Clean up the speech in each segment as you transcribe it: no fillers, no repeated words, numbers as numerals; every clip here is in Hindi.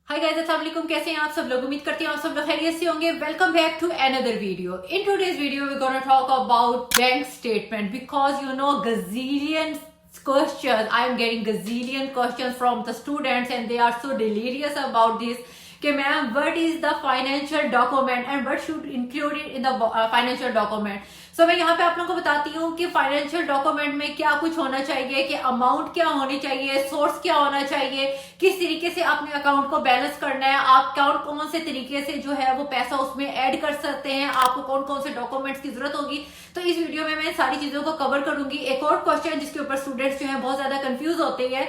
हाय गाइस, अस्सलाम वालेकुम। कैसे हैं आप सब लोग? उम्मीद करती हूँ आप सब लोग खैरियत से होंगे। Welcome back to another video. In today's video we gonna talk about bank statement because you know gazillion questions. I am getting gazillion questions from the students and they are so delirious about this कि ma'am what is the financial document and what should included in the financial document. So मैं यहाँ पे आप लोगों को बताती हूँ कि फाइनेंशियल डॉक्यूमेंट में क्या कुछ होना चाहिए, कि अमाउंट क्या होनी चाहिए, सोर्स क्या होना चाहिए, किस तरीके से अपने अकाउंट को बैलेंस करना है, आप कौन से तरीके से जो है वो पैसा उसमें ऐड कर सकते हैं, आपको कौन कौन से डॉक्यूमेंट्स की जरूरत होगी। तो इस वीडियो में मैं सारी चीजों को कवर करूंगी। एक और क्वेश्चन जिसके ऊपर स्टूडेंट्स जो है बहुत ज्यादा कंफ्यूज होते हैं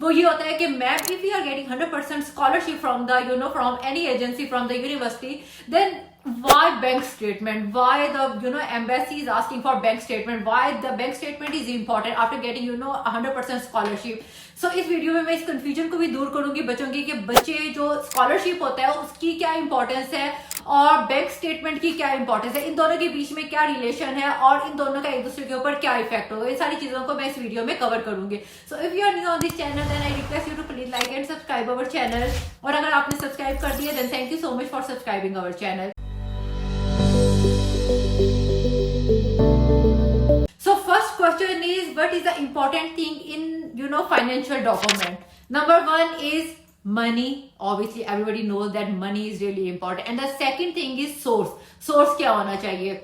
वो ये होता है कि ma'am if you are getting 100% scholarship from the from any agency from the university then why bank statement, why the embassy is asking for bank statement, why the bank statement is important after getting 100% scholarship. So इस वीडियो में मैं इस कंफ्यूजन को भी दूर करूंगी बच्चों की कि बच्चे जो स्कॉलरशिप होता है उसकी क्या इंपॉर्टेंस है और बैंक स्टेटमेंट की क्या इंपॉर्टेंस है, इन दोनों के बीच में क्या रिलेशन है और इन दोनों का एक दूसरे के ऊपर क्या इफेक्ट होगा। ये सारी चीजों को मैं इस वीडियो में कवर करूंगी। So if you are new on this channel then I request you to please like and subscribe our channel, और अगर आपने सब्सक्राइब कर दिया then thank you so much for subscribing our channel. So first question is, what is the important thing in financial document? Number one is money. Obviously everybody knows that money is really important, and the second thing is source क्या होना चाहिए।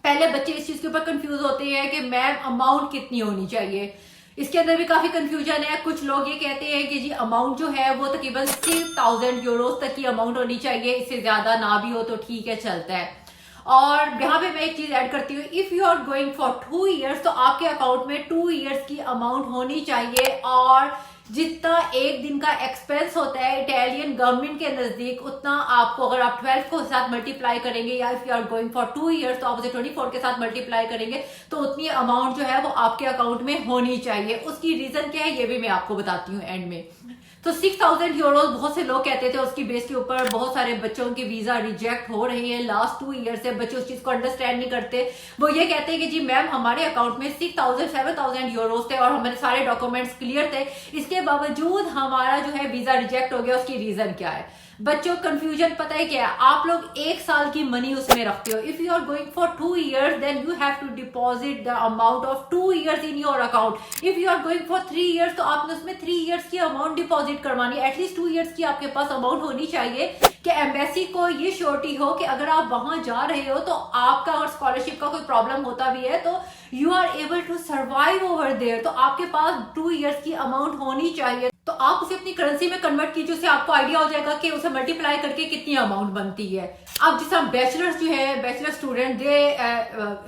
पहले बच्चे इस चीज के ऊपर कंफ्यूज होते हैं कि मैम अमाउंट कितनी होनी चाहिए। इसके अंदर भी काफी कंफ्यूजन है। कुछ लोग ये कहते हैं कि जी अमाउंट जो है वो तकरीबन 6000 यूरोज तक की अमाउंट होनी चाहिए, इससे ज्यादा ना भी हो तो ठीक है, चलता है। और यहाँ पे मैं एक चीज ऐड करती हूँ, if you are going for 2 years तो आपके अकाउंट में 2 इयर्स की अमाउंट होनी चाहिए, और जितना एक दिन का एक्सपेंस होता है इटालियन गवर्नमेंट के नजदीक उतना आपको, अगर आप 12 को साथ मल्टीप्लाई करेंगे या if you are going for 2 years तो आप उसे 24 के साथ मल्टीप्लाई करेंगे तो उतनी अमाउंट जो है वो आपके अकाउंट में होनी चाहिए। उसकी रीजन क्या है ये भी मैं आपको बताती हूँ एंड में। तो 6000 यूरो बहुत से लोग कहते थे, उसकी बेस के ऊपर बहुत सारे बच्चों के वीजा रिजेक्ट हो रहे हैं लास्ट 2 ईयर से। बच्चे उस चीज को अंडरस्टैंड नहीं करते। वो ये कहते हैं कि जी मैम हमारे अकाउंट में 6000 7000 यूरोज थे और हमारे सारे डॉक्यूमेंट्स क्लियर थे, इसके बावजूद हमारा जो है वीजा रिजेक्ट हो गया। उसकी रीजन क्या है? बच्चों कंफ्यूजन पता है क्या है? आप लोग 1 साल की मनी उसमें रखते हो। If you are going for 2 years then you have to deposit the amount of 2 years in your account. If you are going for 3 years तो आपने उसमें 3 इयर्स की अमाउंट डिपॉजिट करवानी है। एटलीस्ट 2 इयर्स की आपके पास अमाउंट होनी चाहिए कि एम्बेसी को ये श्योरिटी हो कि अगर आप वहां जा रहे हो तो आपका अगर स्कॉलरशिप का कोई प्रॉब्लम होता भी है तो you are able to survive over there. तो आपके पास 2 इयर्स की अमाउंट होनी चाहिए। तो आप उसे अपनी करेंसी में कन्वर्ट कीजिए, उससे आपको आइडिया हो जाएगा कि उसे मल्टीप्लाई करके कितनी अमाउंट बनती है। अब जिस बैचलर्स जो है, बैचलर स्टूडेंट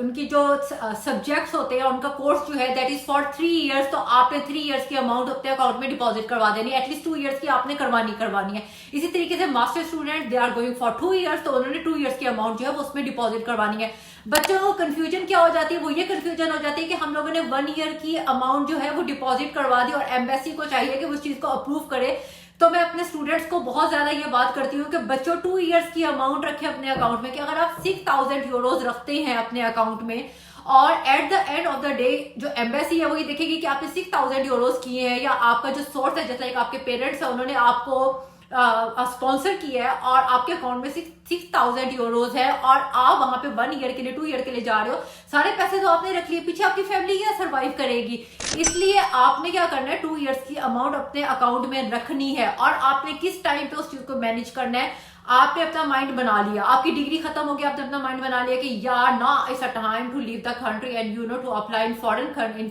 उनकी जो सब्जेक्ट्स होते हैं उनका कोर्स जो है दैट इज फॉर 3 इयर्स, तो आपने 3 इयर्स की अमाउंट अपने अकाउंट में डिपॉजिट करवा देनी है। एटलीस्ट 2 इयर्स की आपने करवानी है। इसी तरीके से master student they are going for 2 years तो उन्होंने 2 इयर्स की अमाउंट जो है वो उसमें डिपॉजिट करवानी है। बच्चों को कंफ्यूजन क्या हो जाती है? वो ये कंफ्यूजन हो जाती है कि हम लोगों ने 1 ईयर की अमाउंट जो है वो डिपॉजिट करवा दी और एम्बेसी को चाहिए कि उस चीज को अप्रूव करे। तो मैं अपने स्टूडेंट्स को बहुत ज्यादा ये बात करती हूँ कि बच्चों 2 इयर्स की अमाउंट रखें अपने अकाउंट में, कि अगर आप 6000 यूरोज रखते हैं अपने अकाउंट में और at the end of the day जो एम्बेसी है वो ये देखेगी कि आपने 6000 यूरोज किए हैं, या आपका जो सोर्स है जैसे आपके पेरेंट्स है उन्होंने आपको स्पॉन्सर किया है और आपके अकाउंट में 6000 यूरोज है और आप वहां पे 1 ईयर के लिए 2 ईयर के लिए जा रहे हो, सारे पैसे तो आपने रख लिए, पीछे आपकी फैमिली क्या सर्वाइव करेगी? इसलिए आपने क्या करना है, 2 इयर्स की अमाउंट अपने अकाउंट में रखनी है। और आपने किस टाइम पे उस चीज को मैनेज करना है, आपने अपना माइंड बना लिया, आपकी डिग्री खत्म हो गई, आपने अपना माइंड बना लिया कि यार ना it's a time to leave the country and to apply in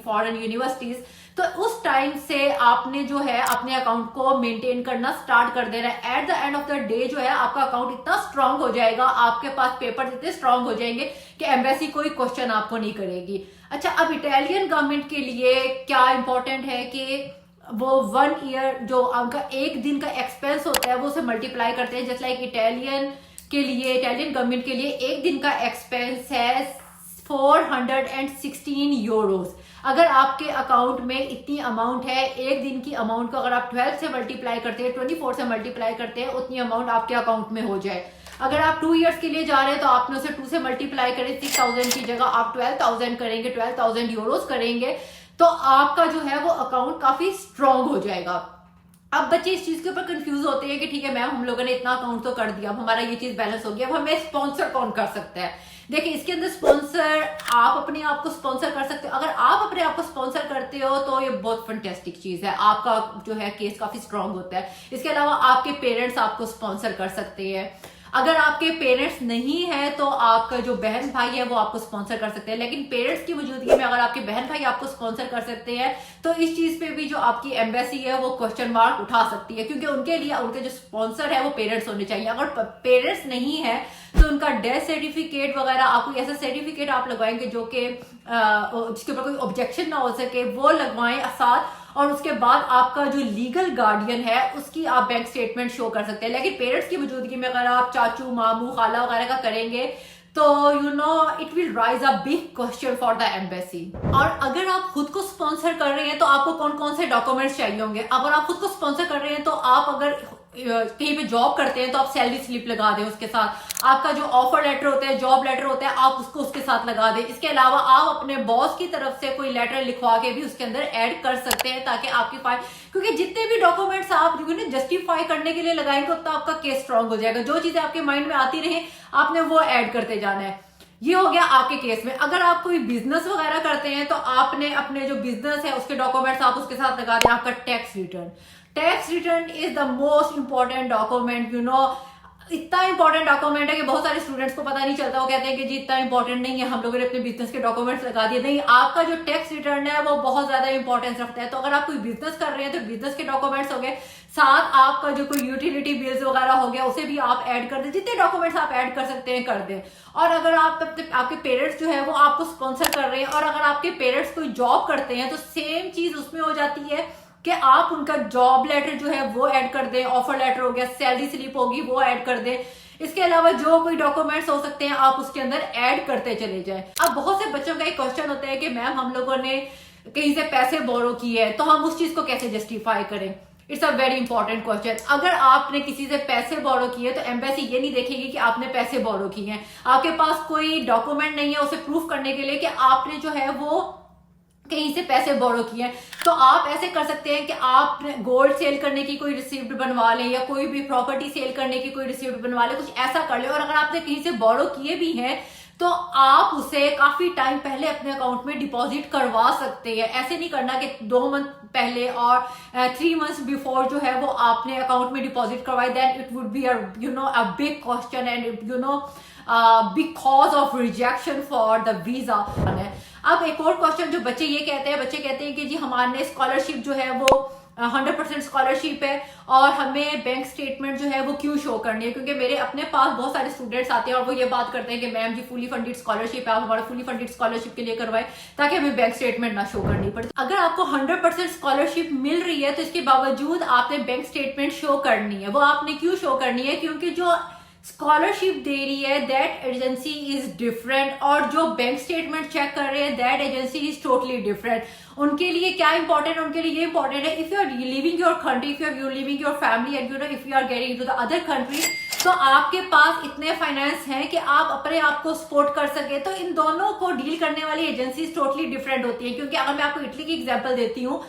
foreign universities, तो उस टाइम से आपने जो है अपने अकाउंट को मेंटेन करना स्टार्ट कर देना है। At the end of the day जो है आपका अकाउंट इतना स्ट्रांग हो जाएगा, आपके पास पेपर इतने स्ट्रांग हो जाएंगे कि एम्बेसी कोई क्वेश्चन आपको नहीं करेगी। अच्छा, अब इटालियन गवर्नमेंट के लिए क्या इंपॉर्टेंट है कि वो 1 ईयर जो उनका एक दिन का एक्सपेंस होता है वो उसे मल्टीप्लाई करते हैं। जस्ट लाइक इटालियन गवर्नमेंट के लिए एक दिन का एक्सपेंस है 416 यूरोज। अगर आपके अकाउंट में इतनी अमाउंट है, एक दिन की अमाउंट को अगर आप 12 से मल्टीप्लाई करते हैं, 24 से मल्टीप्लाई करते हैं, उतनी अमाउंट आपके अकाउंट में हो जाए। अगर आप 2 इयर्स के लिए जा रहे हैं तो आपने उसे 2 से मल्टीप्लाई करें, 6000 की जगह आप 12000 करेंगे, 12000 यूरोज करेंगे, तो आपका जो है वो अकाउंट काफी स्ट्रांग हो जाएगा। अब बच्चे इस चीज के ऊपर कंफ्यूज होते हैं कि ठीक है मैम हम लोगों ने इतना अकाउंट तो कर दिया, अब हमारा ये चीज बैलेंस हो गया, अब हमें स्पॉन्सर कौन कर सकता है। देखिए इसके अंदर स्पॉन्सर आप अपने आप को स्पॉन्सर कर सकते हो। अगर आप अपने आप को स्पॉन्सर करते हो तो ये बहुत फैंटास्टिक चीज है, आपका जो है केस काफी स्ट्रांग होता है। इसके अलावा आपके पेरेंट्स आपको स्पॉन्सर कर सकते हैं। अगर आपके पेरेंट्स नहीं है तो आपका जो बहन भाई है वो आपको स्पॉन्सर कर सकते हैं। लेकिन पेरेंट्स की मौजूदगी में अगर आपके बहन भाई आपको स्पॉन्सर कर सकते हैं तो इस चीज पे भी जो आपकी एम्बेसी है वो क्वेश्चन मार्क उठा सकती है, क्योंकि उनके लिए उनके जो स्पॉन्सर है वो पेरेंट्स होने चाहिए। अगर पेरेंट्स नहीं है तो उनका डेथ सर्टिफिकेट वगैरह, आपको ऐसा सर्टिफिकेट आप लगवाएंगे जो कि जिसके ऊपर कोई ऑब्जेक्शन ना हो सके, वो लगवाएं साथ। और उसके बाद आपका जो लीगल गार्डियन है उसकी आप बैंक स्टेटमेंट शो कर सकते हैं। लेकिन पेरेंट्स की मौजूदगी में अगर आप चाचू मामू खाला वगैरह का करेंगे तो it will rise a big question for the embassy. और अगर आप खुद को स्पॉन्सर कर रहे हैं तो आपको कौन कौन से डॉक्यूमेंट्स चाहिए होंगे। अगर आप खुद को स्पॉन्सर कर रहे हैं तो आप अगर कहीं पे जॉब करते हैं तो आप सैलरी स्लिप लगा दें उसके साथ। आपका जो ऑफर लेटर होता है, जॉब लेटर होता है, आप उसको उसके साथ लगा दें। इसके अलावा आप अपने बॉस की तरफ से कोई लेटर लिखवा के भी उसके अंदर ऐड कर सकते हैं ताकि आपकी फाइल, क्योंकि जितने भी डॉक्यूमेंट्स आप जस्टिफाई करने के लिए लगाएंगे उतना आपका केस स्ट्रांग हो जाएगा। जो चीजें आपके माइंड में आती रहे आपने वो ऐड करते जाना है। ये हो गया आपके केस में। अगर आप कोई बिजनेस वगैरह करते हैं तो आपने अपने जो बिजनेस है उसके डॉक्यूमेंट्स आप उसके साथ लगा दें। आपका tax return is the most important document. इतना इंपॉर्टेंट डॉक्यूमेंट है कि बहुत सारे स्टूडेंट्स को पता नहीं चलता। वो कहते हैं कि जी इतना इंपॉर्टेंट नहीं है, हम लोगों ने अपने बिजनेस के डॉक्यूमेंट्स लगा दिए। नहीं, आपका जो टैक्स रिटर्न है वो बहुत ज्यादा इंपॉर्टेंस रखता है। तो अगर आप कोई बिजनेस कर रहे हैं तो बिजनेस के डॉक्यूमेंट्स हो गए, साथ आपका जो कोई यूटिलिटी बिल्स वगैरह हो गया उसे भी आप ऐड कर दें। जितने डॉक्यूमेंट्स आप ऐड कर सकते हैं कर दें। और अगर आपके पेरेंट्स जो है वो आपको स्पॉन्सर कर रहे हैं और अगर आपके पेरेंट्स कोई जॉब करते हैं तो सेम चीज उसमें हो जाती है कि आप उनका जॉब लेटर जो है वो ऐड कर दें, ऑफर लेटर हो गया, सैलरी स्लिप होगी वो ऐड कर दें। इसके अलावा जो कोई डॉक्यूमेंट्स हो सकते हैं आप उसके अंदर ऐड करते चले जाएं। अब बहुत से बच्चों का एक क्वेश्चन होता है कि मैम हम लोगों ने कहीं से पैसे बोरो किए हैं तो हम उस चीज को कैसे जस्टिफाई करें। It's a very important question. अगर आपने किसी से पैसे बोरो किए तो एम्बेसी ये नहीं देखेगी कि आपने पैसे बोरो किए हैं। आपके पास कोई डॉक्यूमेंट नहीं है उसे प्रूफ करने के लिए कि आपने जो है वो कहीं से पैसे बोरो किए हैं, तो आप ऐसे कर सकते हैं कि आप गोल्ड सेल करने की कोई रिसिप्ट बनवा लें या कोई भी प्रॉपर्टी सेल करने की कोई रिसिप्ट बनवा लें, कुछ ऐसा कर ले। और अगर आपने कहीं से बोरो किए भी हैं तो आप उसे काफी टाइम पहले अपने अकाउंट में डिपॉजिट करवा सकते हैं। ऐसे नहीं करना कि 2 मंथ पहले और 3 मंथ्स बिफोर जो है वो आपने अकाउंट में डिपॉजिट करवाए। Then it would be a big question and because of rejection for the visa. अब एक और क्वेश्चन जो बच्चे कहते हैं कि जी हमारे स्कॉलरशिप जो है वो 100% स्कॉलरशिप है और हमें बैंक स्टेटमेंट जो है वो क्यों शो करनी है। क्योंकि मेरे अपने पास बहुत सारे स्टूडेंट्स आते हैं और वो ये बात करते हैं कि मैम जी फुली फंडेड स्कॉलरशिप है, आप हमारा फुली फंडेड स्कॉलरशिप के लिए करवाएं ताकि हमें बैंक स्टेटमेंट ना शो करनी पड़े। अगर आपको 100% स्कॉलरशिप मिल रही है तो इसके बावजूद आपने बैंक स्टेटमेंट शो करनी है। वो आपने क्यों शो करनी है? क्योंकि जो स्कॉलरशिप दे रही है दैट एजेंसी इज डिफरेंट और जो बैंक स्टेटमेंट चेक कर रहे हैं that agency is totally different. उनके लिए क्या इंपॉर्टेंट है? उनके लिए ये इंपॉर्टेंट है if you are living your country, if you are living your family and if you are getting to the other country, तो आपके पास इतने फाइनेंस हैं कि आप अपने आप को सपोर्ट कर सके। तो इन दोनों को डील करने वाली एजेंसीज टोटली डिफरेंट होती है। क्योंकि अगर मैं आपको इटली की एग्जाम्पल देती हूँ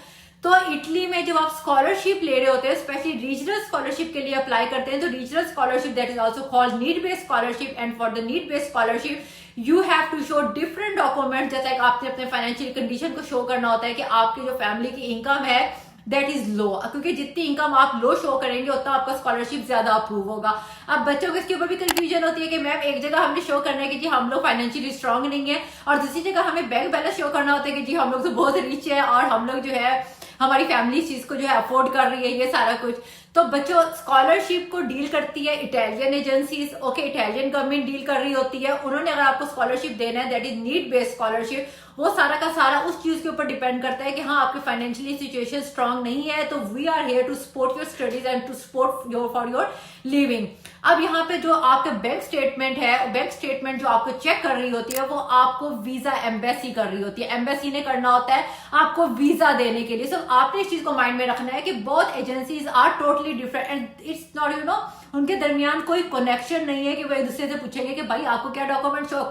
तो इटली में जब आप स्कॉलरशिप ले रहे होते हैं, स्पेशली रीजनल स्कॉलरशिप के लिए अप्लाई करते हैं, तो regional scholarship that is also called need based scholarship and for the need based scholarship you have to show different document. जैसे आपने अपने फाइनेंशियल कंडीशन को शो करना होता है कि आपकी जो फैमिली की इनकम है दैट इज लो, क्योंकि जितनी इनकम आप लो शो करेंगे उतना आपका स्कॉलरशिप ज्यादा अप्रूव होगा। अब बच्चों को इसके ऊपर भी कंफ्यूजन होती है कि मैम एक जगह हमने शो करना है कि जी हम लोग फाइनेंशियली स्ट्रांग नहीं है और दूसरी जगह हमें बैंक बैलेंस शो करना होता है कि जी हम लोग तो बहुत रिच है और हम लोग जो है हमारी फैमिली इस चीज को जो है अफोर्ड कर रही है, ये सारा कुछ। तो बच्चों स्कॉलरशिप को डील करती है Italian agencies. Okay, Italian government deal कर रही होती है। उन्होंने अगर आपको स्कॉलरशिप देना है that is need based scholarship, वो सारा का सारा उस चीज के ऊपर डिपेंड करता है कि हाँ आपकी फाइनेंशियली सिचुएशन स्ट्रांग नहीं है तो we are here to support your studies and to support your for your living. अब यहाँ पे जो आपका बैंक स्टेटमेंट है, बैंक स्टेटमेंट जो आपको चेक कर रही होती है वो आपको वीजा एम्बेसी कर रही होती है। एम्बेसी ने करना होता है आपको वीजा देने के लिए। सो आपने इस चीज को माइंड में रखना है कि both agencies are totally different and it's not उनके दरमियान कोई कनेक्शन नहीं है कि वो एक दूसरे से पूछेंगे कि भाई आपको क्या डॉक्यूमेंट शो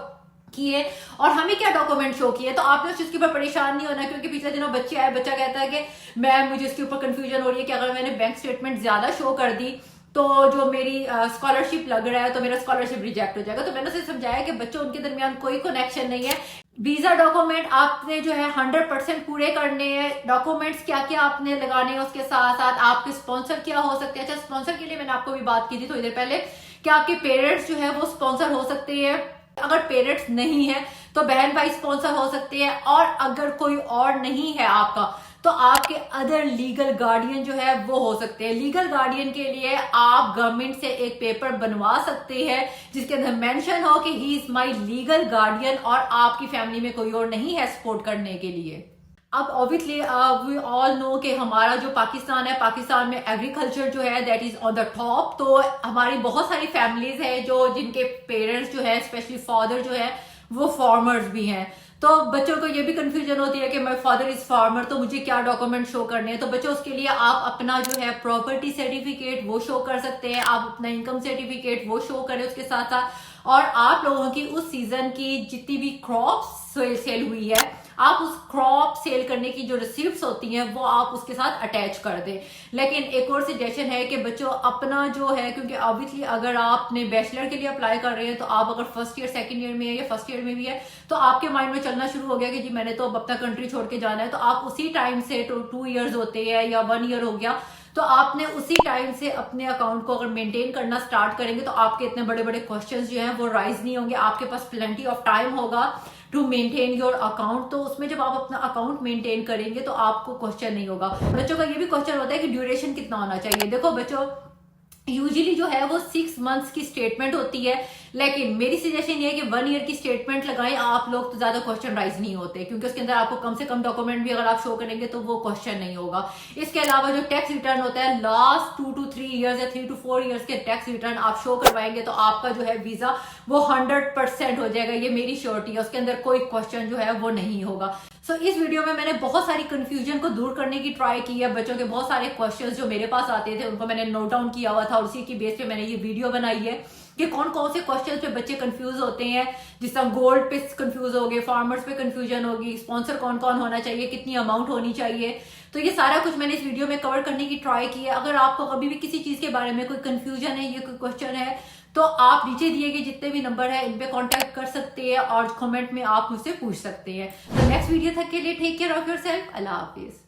किए और हमें क्या डॉक्यूमेंट शो किए। तो आपने उस चीज के ऊपर परेशान नहीं होना, क्योंकि पिछले दिनों बच्चे आए, बच्चा कहता है कि मैम मुझे इसके ऊपर कंफ्यूजन हो रही है कि अगर मैंने बैंक स्टेटमेंट ज्यादा शो कर दी तो जो मेरी स्कॉलरशिप लग रहा है तो मेरा स्कॉलरशिप रिजेक्ट हो जाएगा। तो मैंने उसे समझाया कि बच्चों उनके दरमियान कोई कनेक्शन नहीं है। वीजा डॉक्यूमेंट आपने जो है 100% पूरे करने हैं। डॉक्यूमेंट्स क्या क्या आपने लगाने हैं, उसके साथ साथ आपके स्पॉन्सर क्या हो सकते हैं। अच्छा, स्पॉन्सर के लिए मैंने आपको भी बात की थी थोड़ी देर पहले कि आपके पेरेंट्स जो है वो स्पॉन्सर हो सकते हैं। अगर पेरेंट्स नहीं है तो बहन भाई स्पॉन्सर हो सकते हैं, और अगर कोई और नहीं है आपका तो आपके अदर लीगल गार्डियन जो है वो हो सकते हैं। लीगल गार्डियन के लिए आप गवर्नमेंट से एक पेपर बनवा सकते हैं जिसके अंदर मेंशन हो कि he is my legal guardian और आपकी फैमिली में कोई और नहीं है सपोर्ट करने के लिए। अब ऑब्वियसली वी ऑल नो कि हमारा जो पाकिस्तान है, पाकिस्तान में एग्रीकल्चर जो है that is on the top. तो हमारी बहुत सारी फैमिलीज है जो जिनके पेरेंट्स जो है स्पेशली फादर जो है वो फार्मर्स भी हैं। तो बच्चों को ये भी कंफ्यूजन होती है कि माय फादर इज फार्मर, तो मुझे क्या डॉक्यूमेंट शो करने हैं। तो बच्चों उसके लिए आप अपना जो है प्रॉपर्टी सर्टिफिकेट वो शो कर सकते हैं, आप अपना इनकम सर्टिफिकेट वो शो करें उसके साथ साथ, और आप लोगों की उस सीजन की जितनी भी क्रॉप सेल हुई है आप उस क्रॉप सेल करने की जो रिसिप्ट्स होती हैं वो आप उसके साथ अटैच कर दें। लेकिन एक और सजेशन है कि बच्चों अपना जो है, क्योंकि ऑब्वियसली अगर आपने बैचलर के लिए अप्लाई कर रहे हैं तो आप अगर फर्स्ट ईयर सेकंड ईयर में है या फर्स्ट ईयर में भी है तो आपके माइंड में चलना शुरू हो गया कि जी मैंने तो अब अपना कंट्री छोड़ के जाना है। तो आप उसी टाइम से 2 ईयर्स होते हैं या 1 ईयर हो गया तो आपने उसी टाइम से अपने अकाउंट को अगर मेंटेन करना स्टार्ट करेंगे तो आपके इतने बड़े बड़े क्वेश्चंस जो हैं वो राइज नहीं होंगे। आपके पास प्लेंटी ऑफ टाइम होगा टू मेंटेन योर अकाउंट। तो उसमें जब आप अपना अकाउंट मेंटेन करेंगे तो आपको क्वेश्चन नहीं होगा। बच्चों का ये भी क्वेश्चन होता है कि ड्यूरेशन कितना होना चाहिए। देखो बच्चों, यूजुअली जो है वो 6 मंथ्स की स्टेटमेंट होती है, लेकिन मेरी सजेशन ये है कि 1 ईयर की स्टेटमेंट लगाएं आप लोग तो ज्यादा क्वेश्चन राइज नहीं होते, क्योंकि उसके अंदर आपको कम से कम डॉक्यूमेंट भी अगर आप शो करेंगे तो वो क्वेश्चन नहीं होगा। इसके अलावा जो टैक्स रिटर्न होता है लास्ट 2 to 3 ईयर्स या 3 to 4 ईयर्स के टैक्स रिटर्न आप शो करवाएंगे तो आपका जो है वीजा वो 100% हो जाएगा। ये मेरी श्योरिटी है, उसके अंदर कोई क्वेश्चन जो है वो नहीं होगा। सो इस वीडियो में मैंने बहुत सारी कंफ्यूजन को दूर करने की ट्राई की है। बच्चों के बहुत सारे क्वेश्चंस जो मेरे पास आते थे उनको मैंने नोट डाउन किया हुआ था और उसी की बेस पे मैंने ये वीडियो बनाई है कि कौन कौन से क्वेश्चंस पे बच्चे कंफ्यूज होते हैं। जिस तरह गोल्ड पे कंफ्यूज हो गए, फार्मर्स पे कंफ्यूजन होगी, स्पॉन्सर कौन कौन होना चाहिए, कितनी अमाउंट होनी चाहिए। तो ये सारा कुछ मैंने इस वीडियो में कवर करने की ट्राई की है। अगर आपको कभी भी किसी चीज के बारे में कोई कंफ्यूजन है, ये कोई क्वेश्चन है, तो आप नीचे दिए गए जितने भी नंबर है इन पे कांटेक्ट कर सकते हैं और कमेंट में आप मुझसे पूछ सकते हैं। तो नेक्स्ट वीडियो तक के लिए टेक केयर ऑफ योरसेल्फ। अल्लाह हाफिज।